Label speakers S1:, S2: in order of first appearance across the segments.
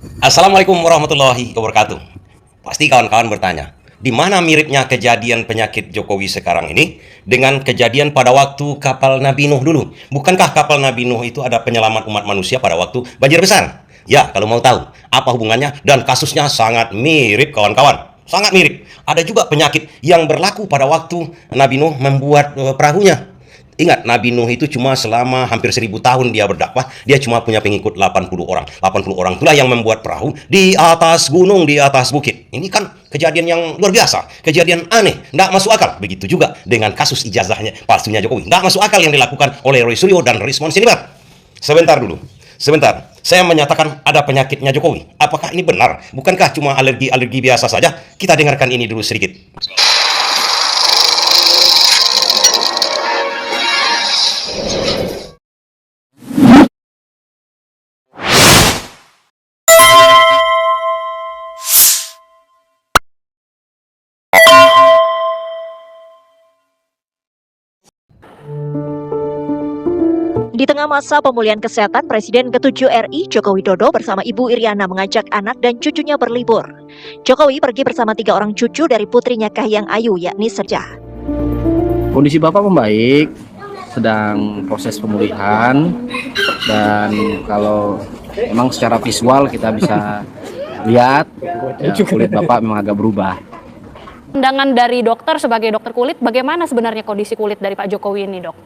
S1: Assalamualaikum warahmatullahi wabarakatuh. Pasti kawan-kawan bertanya, di mana miripnya kejadian penyakit Jokowi sekarang ini dengan kejadian pada waktu kapal Nabi Nuh dulu? Bukankah kapal Nabi Nuh itu ada penyelamat umat manusia pada waktu banjir besar? Ya, kalau mau tahu apa hubungannya dan kasusnya sangat mirip kawan-kawan. Sangat mirip. Ada juga penyakit yang berlaku pada waktu Nabi Nuh membuat perahunya. Ingat, Nabi Nuh itu cuma selama hampir 1000 tahun dia berdakwah, dia cuma punya pengikut 80 orang. 80 orang itulah yang membuat perahu di atas gunung, di atas bukit. Ini kan kejadian yang luar biasa, kejadian aneh, tidak masuk akal. Begitu juga dengan kasus ijazahnya palsunya Jokowi. Tidak masuk akal yang dilakukan oleh Roy Suryo dan Rismon Sinibat. Sebentar dulu, sebentar. Saya menyatakan ada penyakitnya Jokowi. Apakah ini benar? Bukankah cuma alergi-alergi biasa saja? Kita dengarkan ini dulu sedikit.
S2: Di tengah masa pemulihan kesehatan, Presiden ke-7 RI Joko Widodo bersama Ibu Iriana mengajak anak dan cucunya berlibur. Jokowi pergi bersama 3 orang cucu dari putrinya Kahiyang Ayu, yakni Serja.
S3: Kondisi Bapak membaik, sedang proses pemulihan, dan kalau memang secara visual kita bisa lihat ya, kulit Bapak memang agak berubah.
S4: Pandangan dari dokter sebagai dokter kulit, bagaimana sebenarnya kondisi kulit dari Pak Jokowi ini, Dok?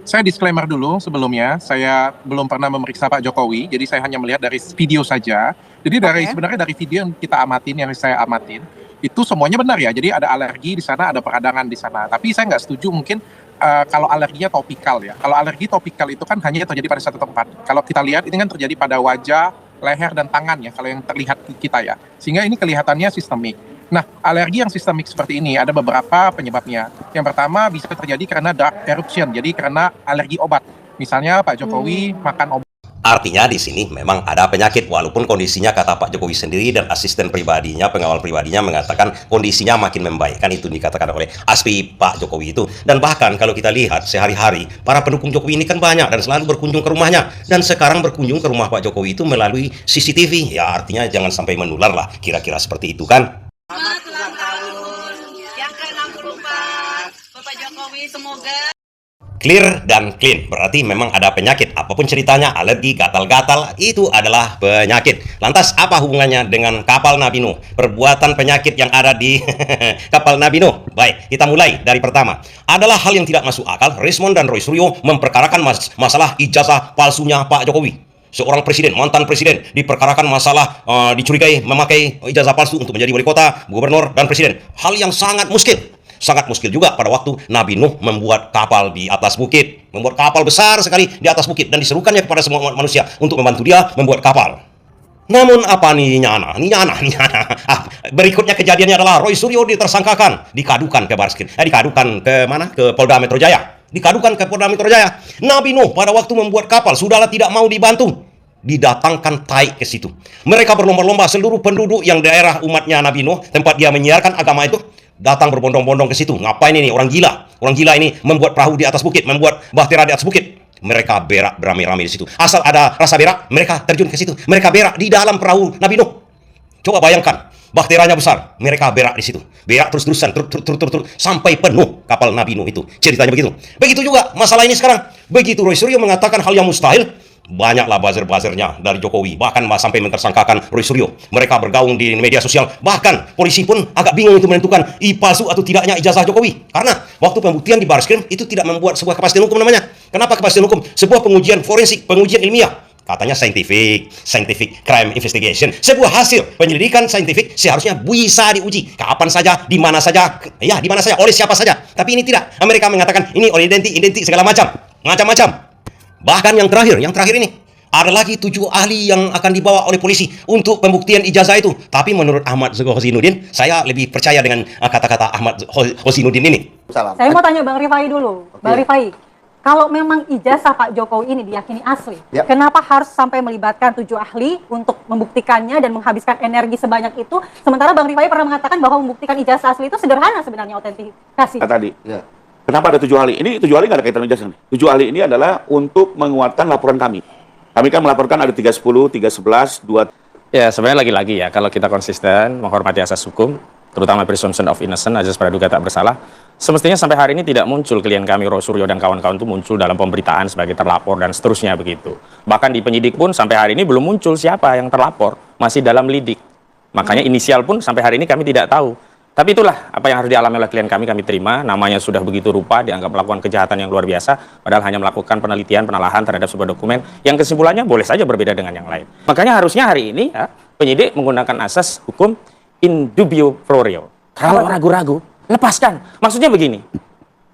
S5: Saya disclaimer dulu sebelumnya, saya belum pernah memeriksa Pak Jokowi, jadi saya hanya melihat dari video saja. Jadi sebenarnya dari video yang kita amatin, yang saya amatin, itu semuanya benar ya. Jadi ada alergi di sana, ada peradangan di sana. Tapi saya nggak setuju mungkin kalau alerginya topikal ya. Kalau alergi topikal itu kan hanya terjadi pada satu tempat. Kalau kita lihat ini kan terjadi pada wajah, leher, dan tangan ya, kalau yang terlihat kita ya. Sehingga ini kelihatannya sistemik. Nah, alergi yang sistemik seperti ini ada beberapa penyebabnya. Yang pertama bisa terjadi karena dark eruption, jadi karena alergi obat. Misalnya Pak Jokowi makan obat.
S1: Artinya di sini memang ada penyakit, walaupun kondisinya kata Pak Jokowi sendiri dan asisten pribadinya, pengawal pribadinya mengatakan kondisinya makin membaik. Kan itu dikatakan oleh aspi Pak Jokowi itu. Dan bahkan kalau kita lihat sehari-hari, para pendukung Jokowi ini kan banyak dan selalu berkunjung ke rumahnya. Dan sekarang berkunjung ke rumah Pak Jokowi itu melalui CCTV. Ya artinya jangan sampai menular lah, kira-kira seperti itu kan.
S6: Selamat ulang tahun yang ke-64 Bapak Jokowi, semoga
S1: Clear dan clean, berarti memang ada penyakit. Apapun ceritanya, alergi, gatal-gatal, itu adalah penyakit. Lantas apa hubungannya dengan kapal Nabi Nuh? Perbuatan penyakit yang ada di kapal Nabi Nuh. Baik, kita mulai dari pertama. Adalah hal yang tidak masuk akal, Rismon dan Roy Suryo memperkarakan masalah ijazah palsunya Pak Jokowi. Seorang presiden, mantan presiden, diperkarakan masalah dicurigai memakai ijazah palsu untuk menjadi wali kota, gubernur, dan presiden. Hal yang sangat muskil. Sangat muskil juga pada waktu Nabi Nuh membuat kapal di atas bukit. Membuat kapal besar sekali di atas bukit. Dan diserukannya kepada semua umat manusia untuk membantu dia membuat kapal. Namun apa nih nyana? Berikutnya kejadiannya adalah Roy Suryo ditersangkakan. Dikadukan ke Barskrim. Dikadukan ke mana? Ke Polda Metro Jaya. Dikadukan ke Polda Metro Jaya. Nabi Nuh pada waktu membuat kapal sudahlah tidak mau dibantu. Didatangkan tai ke situ. Mereka berlomba-lomba, seluruh penduduk yang daerah umatnya Nabi Nuh, tempat dia menyiarkan agama itu, datang berbondong-bondong ke situ. Ngapain ini orang gila? Orang gila ini membuat perahu di atas bukit, membuat bahtera di atas bukit. Mereka berak beramai-ramai di situ. Asal ada rasa berak, mereka terjun ke situ. Mereka berak di dalam perahu Nabi Nuh. Coba bayangkan, bahteranya besar, mereka berak di situ. Berak terus-terusan, sampai penuh kapal Nabi Nuh itu. Ceritanya begitu. Begitu juga masalah ini sekarang. Begitu Roy Suryo mengatakan hal yang mustahil, banyaklah buzzer-buzzernya dari Jokowi, bahkan sampai mentersangkakan Roy Suryo. Mereka bergaung di media sosial, bahkan polisi pun agak bingung untuk menentukan palsu atau tidaknya ijazah Jokowi, karena waktu pembuktian di Barskrim itu tidak membuat sebuah kepastian hukum namanya. Kenapa kepastian hukum? Sebuah pengujian forensik, pengujian ilmiah, katanya scientific crime investigation, sebuah hasil penyelidikan saintifik seharusnya bisa diuji kapan saja, di mana saja, ya di mana saja, oleh siapa saja. Tapi ini tidak. Mereka mengatakan ini oleh identik segala macam. Bahkan yang terakhir ini, ada lagi 7 ahli yang akan dibawa oleh polisi untuk pembuktian ijazah itu. Tapi menurut Ahmad Hosinuddin, saya lebih percaya dengan kata-kata Ahmad Hosinuddin ini.
S7: Salam. Saya mau tanya Bang Rifai dulu. Okay. Bang Rifai, kalau memang ijazah Pak Jokowi ini diyakini asli, kenapa harus sampai melibatkan 7 ahli untuk membuktikannya dan menghabiskan energi sebanyak itu? Sementara Bang Rifai pernah mengatakan bahwa membuktikan ijazah asli itu sederhana sebenarnya, autentikasi.
S8: Tadi, kenapa ada 7 ahli? Ini 7 ahli nggak ada kaitan ijazah nih. 7 ahli ini adalah untuk menguatkan laporan kami. Kami kan melaporkan ada 310, 311, 2.
S9: Ya, sebenarnya lagi-lagi ya, kalau kita konsisten menghormati asas hukum, terutama presumption of innocence, azas praduga tak bersalah, semestinya sampai hari ini tidak muncul klien kami Roy Suryo dan kawan-kawan itu muncul dalam pemberitaan sebagai terlapor dan seterusnya begitu. Bahkan di penyidik pun sampai hari ini belum muncul siapa yang terlapor, masih dalam lidik. Makanya inisial pun sampai hari ini kami tidak tahu. Tapi itulah apa yang harus dialami oleh klien kami terima, namanya sudah begitu rupa, dianggap melakukan kejahatan yang luar biasa, padahal hanya melakukan penelitian, penalahan terhadap sebuah dokumen, yang kesimpulannya boleh saja berbeda dengan yang lain. Makanya harusnya hari ini ya, penyidik menggunakan asas hukum in dubio pro reo. Kalau ragu-ragu, lepaskan. Maksudnya begini,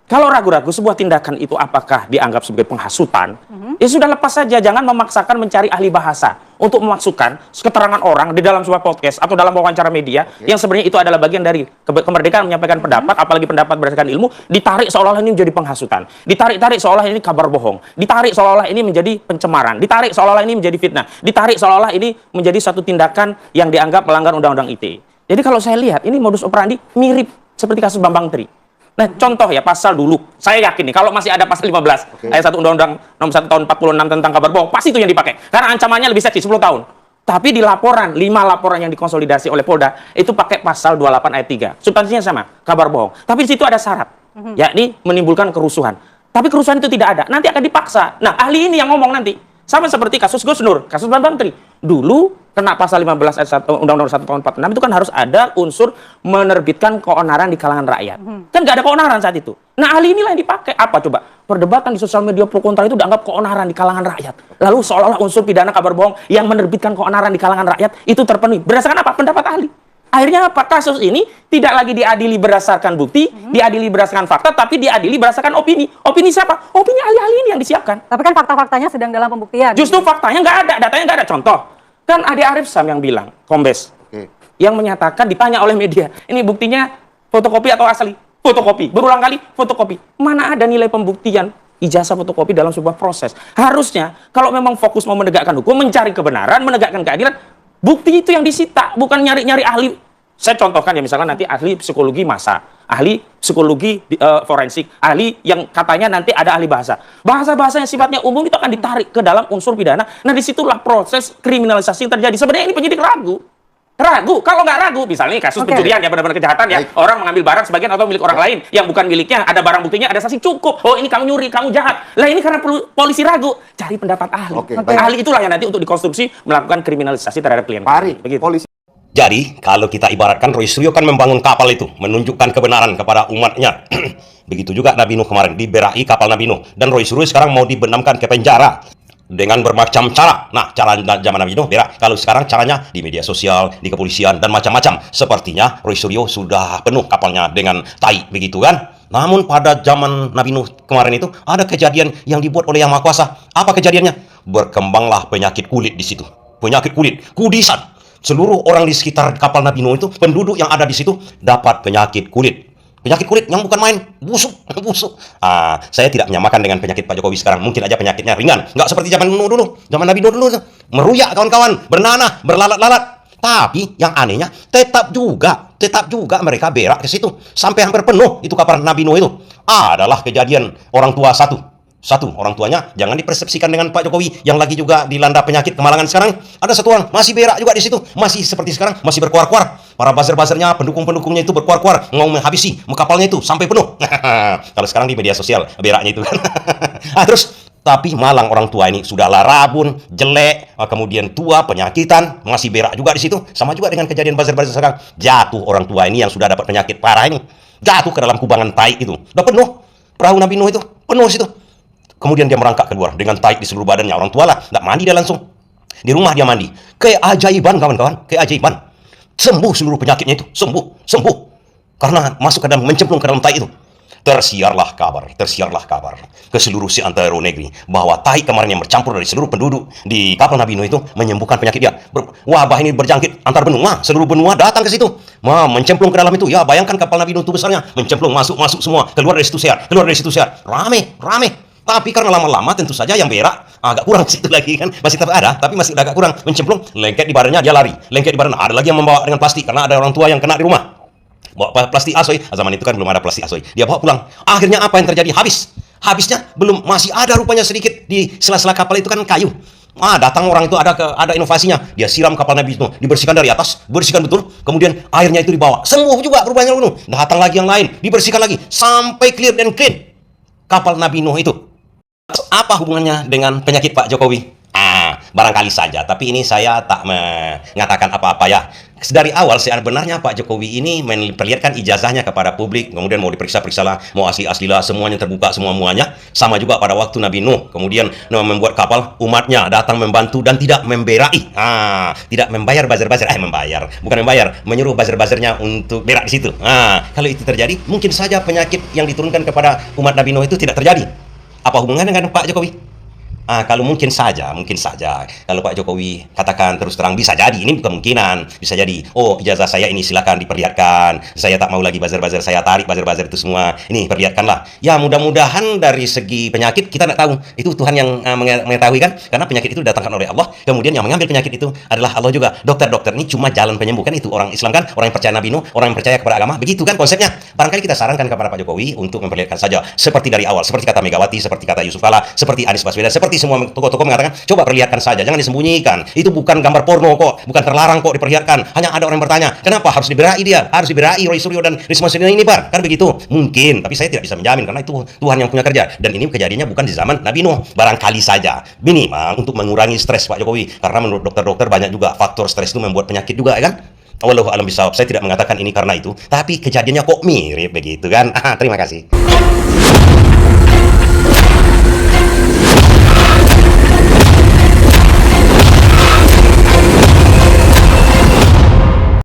S9: kalau ragu-ragu sebuah tindakan itu apakah dianggap sebagai penghasutan, ya sudah lepas saja, jangan memaksakan mencari ahli bahasa untuk memasukkan keterangan orang di dalam sebuah podcast atau dalam wawancara media yang sebenarnya itu adalah bagian dari kemerdekaan menyampaikan pendapat, apalagi pendapat berdasarkan ilmu, ditarik seolah-olah ini menjadi penghasutan, ditarik-tarik seolah ini kabar bohong, ditarik seolah-olah ini menjadi pencemaran, ditarik seolah-olah ini menjadi fitnah, ditarik seolah-olah ini menjadi suatu tindakan yang dianggap melanggar undang-undang ITE. Jadi kalau saya lihat ini modus operandi mirip seperti kasus Bambang Tri. Nah, contoh ya, pasal dulu, saya yakin nih, kalau masih ada pasal 15, ayat 1 Undang-Undang Nomor 1 Tahun 46 tentang kabar bohong, pasti itu yang dipakai. Karena ancamannya lebih seksi, 10 tahun. Tapi di laporan, 5 laporan yang dikonsolidasi oleh Polda, itu pakai pasal 28 ayat 3. Substansinya sama, kabar bohong. Tapi di situ ada syarat, yakni menimbulkan kerusuhan. Tapi kerusuhan itu tidak ada, nanti akan dipaksa. Nah, ahli ini yang ngomong nanti. Sama seperti kasus Gus Nur, kasus Bambang Tri. Dulu kena pasal 15 ayat 1 Undang-Undang 1 tahun 46 itu kan harus ada unsur menerbitkan keonaran di kalangan rakyat. Kan nggak ada keonaran saat itu. Nah, ahli inilah yang dipakai. Apa coba? Perdebatan di sosial media pro kontra itu dianggap keonaran di kalangan rakyat. Lalu seolah-olah unsur pidana kabar bohong yang menerbitkan keonaran di kalangan rakyat itu terpenuhi. Berdasarkan apa? Pendapat ahli. Akhirnya apa? Kasus ini tidak lagi diadili berdasarkan bukti, diadili berdasarkan fakta, tapi diadili berdasarkan opini. Opini siapa? Opini ahli-ahli ini yang disiapkan.
S7: Tapi kan fakta-faktanya sedang dalam pembuktian.
S9: Justru faktanya nggak ada, datanya nggak ada. Contoh, kan Ade Arif Sam yang bilang, Kombes, yang menyatakan ditanya oleh media, ini buktinya fotokopi atau asli? Fotokopi. Berulang kali fotokopi. Mana ada nilai pembuktian ijazah fotokopi dalam sebuah proses? Harusnya kalau memang fokus mau menegakkan hukum, mencari kebenaran, menegakkan keadilan, bukti itu yang disita, bukan nyari-nyari ahli. Saya contohkan ya, misalnya nanti ahli psikologi massa, ahli psikologi forensik, ahli yang katanya nanti ada ahli bahasa. Bahasa-bahasa yang sifatnya umum itu akan ditarik ke dalam unsur pidana. Nah, disitulah proses kriminalisasi yang terjadi. Sebenarnya ini penyidik ragu. Kalau nggak ragu, misalnya kasus pencurian ya, benar-benar kejahatan ya, orang mengambil barang sebagian atau milik orang lain yang bukan miliknya, ada barang buktinya, ada saksi, cukup. Oh, ini kamu nyuri, kamu jahat. Lah ini karena polisi ragu, cari pendapat ahli. Ahli itulah yang nanti untuk dikonstruksi melakukan kriminalisasi terhadap klien. Begitu.
S8: Polisi.
S1: Jadi, kalau kita ibaratkan Roy Suryo kan membangun kapal itu, menunjukkan kebenaran kepada umatnya. Begitu juga Nabi Nuh kemarin, diberai kapal Nabi Nuh. Dan Roy Suryo sekarang mau dibenamkan ke penjara dengan bermacam cara. Nah, cara zaman Nabi Nuh berak. Kalau sekarang caranya di media sosial, di kepolisian, dan macam-macam. Sepertinya Roy Suryo sudah penuh kapalnya dengan tai, begitu kan? Namun pada zaman Nabi Nuh kemarin itu, ada kejadian yang dibuat oleh Yang Maha Kuasa. Apa kejadiannya? Berkembanglah penyakit kulit di situ. Penyakit kulit, kudisan. Seluruh orang di sekitar kapal Nabi Nuh itu, penduduk yang ada di situ, dapat penyakit kulit. Penyakit kulit yang bukan main, busuk. Saya tidak menyamakan dengan penyakit Pak Jokowi sekarang. Mungkin aja penyakitnya ringan. Nggak seperti zaman Nuh dulu. Zaman Nabi Nuh dulu. Meruyak kawan-kawan, bernanah, berlalat-lalat. Tapi yang anehnya, tetap juga mereka berak ke situ. Sampai hampir penuh itu kapal Nabi Nuh itu. Adalah kejadian orang tua satu orang tuanya jangan dipersepsikan dengan Pak Jokowi yang lagi juga dilanda penyakit kemalangan sekarang. Ada satu orang masih berak juga di situ, masih seperti sekarang, masih berkuar-kuar. Para buzzer-buzzernya, pendukung-pendukungnya itu berkuar-kuar, mau menghabisi kapalnya itu sampai penuh. Kalau sekarang di media sosial beraknya itu kan. Terus tapi malang orang tua ini sudahlah rabun, jelek, kemudian tua, penyakitan, masih berak juga di situ. Sama juga dengan kejadian buzzer-buzzer sekarang. Jatuh orang tua ini yang sudah dapat penyakit parah ini, jatuh ke dalam kubangan tai itu. Udah penuh perahu Nabi Nuh itu, penuh situ. Kemudian dia merangkak keluar dengan tai di seluruh badannya. Orang tua lah, nggak mandi dia langsung. Di rumah dia mandi. Keajaiban kawan-kawan, keajaiban. Sembuh seluruh penyakitnya itu, sembuh. Karena masuk ke dalam, mencemplung ke dalam tai itu. Tersiarlah kabar ke seluruh seantero negeri bahwa tai kemarin yang bercampur dari seluruh penduduk di kapal Nabi Nuh itu menyembuhkan penyakit dia. Wabah ini berjangkit antar benua, seluruh benua datang ke situ. Mencemplung ke dalam itu. Ya, bayangkan kapal Nabi Nuh itu besarnya, mencemplung masuk semua, keluar dari situ sehat. Rame. Tapi karena lama-lama tentu saja yang berak agak kurang situ lagi kan. Masih tetap ada, tapi masih agak kurang. Mencemplung, lengket di badannya, dia lari. Lengket di badan, ada lagi yang membawa dengan plastik. Karena ada orang tua yang kena di rumah. Bawa plastik asoy. Zaman itu kan belum ada plastik asoy. Dia bawa pulang. Akhirnya apa yang terjadi? Habisnya belum, masih ada rupanya sedikit di sela-sela kapal itu kan kayu. Datang orang itu ada inovasinya. Dia siram kapal Nabi Nuh, dibersihkan dari atas, bersihkan betul. Kemudian airnya itu dibawa. Sembuh juga rupanya Nuh. Datang lagi yang lain, dibersihkan lagi sampai clear dan clean kapal Nabi Nuh itu. Apa hubungannya dengan penyakit Pak Jokowi? Barangkali saja, tapi ini saya tak mengatakan apa-apa ya. Dari awal sebenarnya Pak Jokowi ini memperlihatkan ijazahnya kepada publik, kemudian mau diperiksa-periksa lah, mau asli-asli lah, semuanya terbuka semuanya. Sama juga pada waktu Nabi Nuh, kemudian membuat kapal, umatnya datang membantu dan tidak memberai. Tidak membayar buzzer-buzzer, menyuruh buzzer-buzzernya untuk berak di situ. Kalau itu terjadi, mungkin saja penyakit yang diturunkan kepada umat Nabi Nuh itu tidak terjadi. Apa hubungannya dengan Pak Jokowi? Kalau mungkin saja, kalau Pak Jokowi katakan terus terang, bisa jadi, ini kemungkinan, bisa jadi, oh ijazah saya ini silakan diperlihatkan, saya tak mau lagi buzzer-buzzer, saya tarik buzzer-buzzer itu semua, ini perlihatkanlah. Ya mudah-mudahan dari segi penyakit kita tidak tahu, itu Tuhan yang mengetahui kan, karena penyakit itu didatangkan oleh Allah, kemudian yang mengambil penyakit itu adalah Allah juga. Dokter-dokter ini cuma jalan penyembuh kan, itu orang Islam kan, orang yang percaya Nabi Nuh, orang yang percaya kepada agama, begitu kan konsepnya. Barangkali kita sarankan kepada Pak Jokowi untuk memperlihatkan saja, seperti dari awal, seperti kata Megawati, seperti kata Yusuf Kala, seperti Anies Baswedan, seperti semua tokoh-tokoh mengatakan, coba perlihatkan saja, jangan disembunyikan. Itu bukan gambar porno kok, bukan terlarang kok diperlihatkan. Hanya ada orang yang bertanya, kenapa harus diberai dia? Harus diberai Roy Suryo dan Risma Suryani ini, Pak? Kan begitu? Mungkin, tapi saya tidak bisa menjamin karena itu Tuhan yang punya kerja. Dan ini kejadiannya bukan di zaman Nabi Nuh. Barangkali saja, minimal untuk mengurangi stres Pak Jokowi. Karena menurut dokter-dokter banyak juga faktor stres itu membuat penyakit juga, ya kan? Wallahu a'lam bishawab. Saya tidak mengatakan ini karena itu, tapi kejadiannya kok mirip begitu kan? Terima kasih.